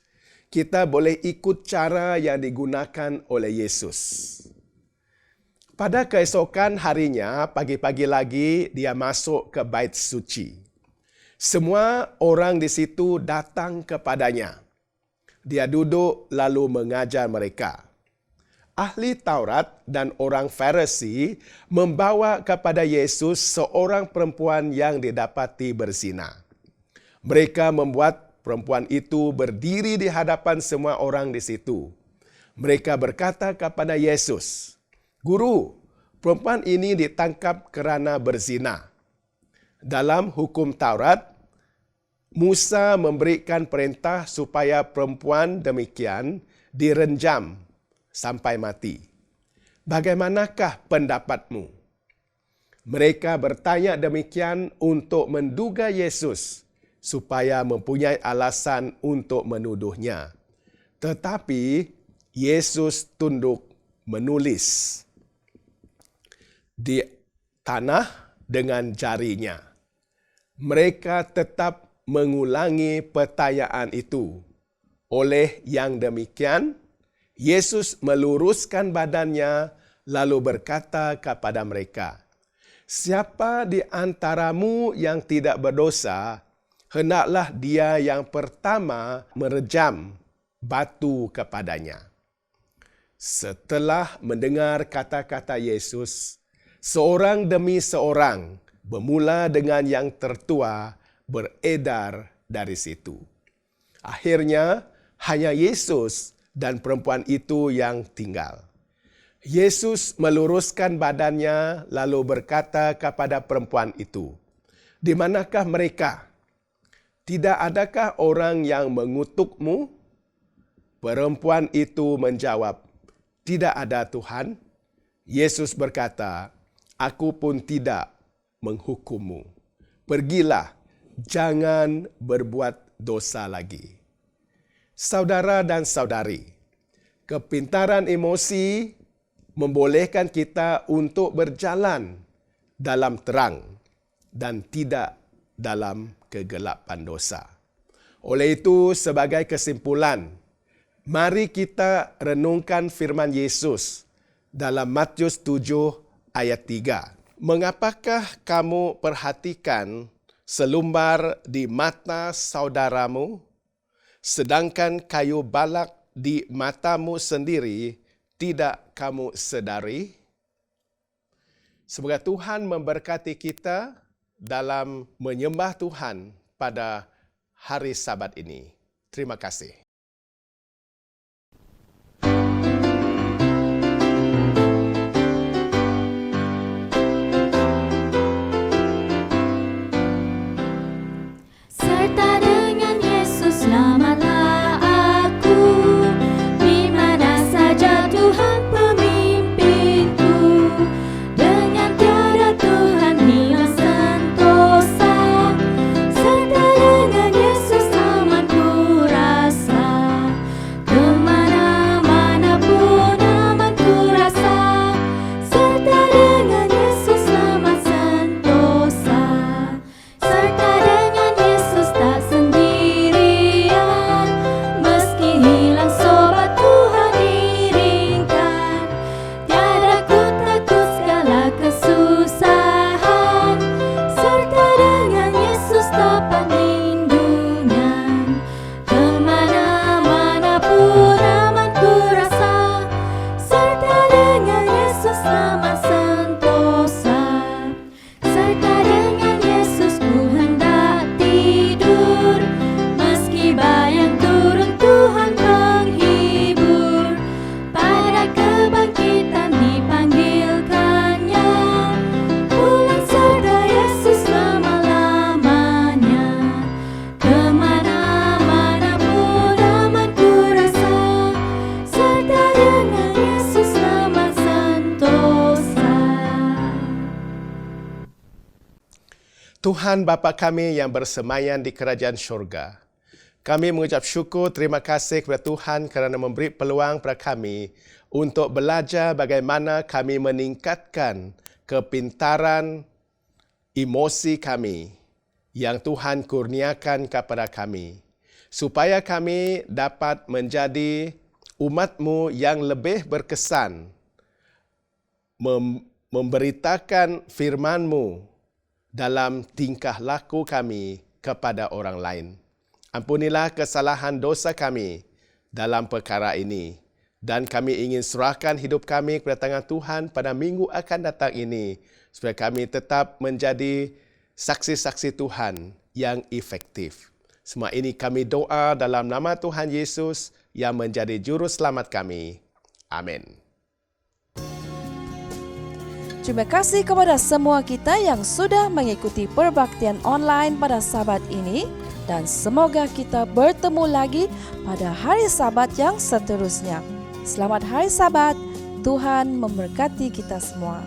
Speaker 6: Kita boleh ikut cara yang digunakan oleh Yesus. Pada keesokan harinya, pagi-pagi lagi, dia masuk ke bait suci. Semua orang di situ datang kepadanya. Dia duduk lalu mengajar mereka. Ahli Taurat dan orang Farisi membawa kepada Yesus seorang perempuan yang didapati berzina. Mereka membuat perempuan itu berdiri di hadapan semua orang di situ. Mereka berkata kepada Yesus, "Guru, perempuan ini ditangkap kerana berzina. Dalam hukum Taurat, Musa memberikan perintah supaya perempuan demikian direnjam sampai mati. Bagaimanakah pendapatmu?" Mereka bertanya demikian untuk menduga Yesus supaya mempunyai alasan untuk menuduhnya. Tetapi Yesus tunduk menulis di tanah dengan jarinya. Mereka tetap mengulangi pertanyaan itu. Oleh yang demikian, Yesus meluruskan badannya lalu berkata kepada mereka, "Siapa di antaramu yang tidak berdosa, hendaklah dia yang pertama merejam batu kepadanya." Setelah mendengar kata-kata Yesus, seorang demi seorang, bermula dengan yang tertua, beredar dari situ. Akhirnya, hanya Yesus dan perempuan itu yang tinggal. Yesus meluruskan badannya lalu berkata kepada perempuan itu, "Di manakah mereka? Tidak adakah orang yang mengutukmu?" Perempuan itu menjawab, "Tidak ada, Tuhan." Yesus berkata, "Aku pun tidak menghukummu. Pergilah, jangan berbuat dosa lagi." Saudara dan saudari, kepintaran emosi membolehkan kita untuk berjalan dalam terang dan tidak dalam kegelapan dosa. Oleh itu, sebagai kesimpulan, mari kita renungkan firman Yesus dalam Matius 7 ayat 3. "Mengapakah kamu perhatikan selumbar di mata saudaramu, sedangkan kayu balak di matamu sendiri tidak kamu sedari?" Semoga Tuhan memberkati kita dalam menyembah Tuhan pada hari Sabat ini. Terima kasih.
Speaker 7: Serta dengan Yesus selamatlah aku, di mana saja Tuhan pemimpinku. Dengan tiada Tuhan hilang sentosa, serta dengan Yesus aman ku rasa. Kemana-mana pun aman ku rasa, serta dengan Yesus selamat sentosa. Serta dengan Yesus tak sendirian, meski hilang sobat Tuhan iringkan. Tiada ku takut segala kesusahan, serta dengan Yesus dapat lindungan. Kemana-mana pun aman ku rasa, serta dengan Yesus selamat sentosa. Serta dengan Yesus ku hendak tidur, meski bayang turun Tuhan menghibur. Pada kebangkitan dipanggilkannya, pulang serta Yesus selama-lamanya. Kemana-mana pun aman ku rasa, serta dengan Yesus selamat sentosa.
Speaker 6: Tuhan Bapa kami yang bersemayam di kerajaan syurga, kami mengucap syukur, terima kasih kepada Tuhan kerana memberi peluang kepada kami untuk belajar bagaimana kami meningkatkan kepintaran emosi kami yang Tuhan kurniakan kepada kami, supaya kami dapat menjadi umat-Mu yang lebih berkesan, memberitakan firman-Mu dalam tingkah laku kami kepada orang lain. Ampunilah kesalahan dosa kami dalam perkara ini, dan kami ingin serahkan hidup kami kepada tangan Tuhan pada minggu akan datang ini, supaya kami tetap menjadi saksi-saksi Tuhan yang efektif. Semua ini kami doa dalam nama Tuhan Yesus yang menjadi juru selamat kami. Amin.
Speaker 1: Terima kasih kepada semua kita yang sudah mengikuti perbaktian online pada Sabat ini, dan semoga kita bertemu lagi pada hari Sabat yang seterusnya. Selamat hari Sabat, Tuhan memberkati kita semua.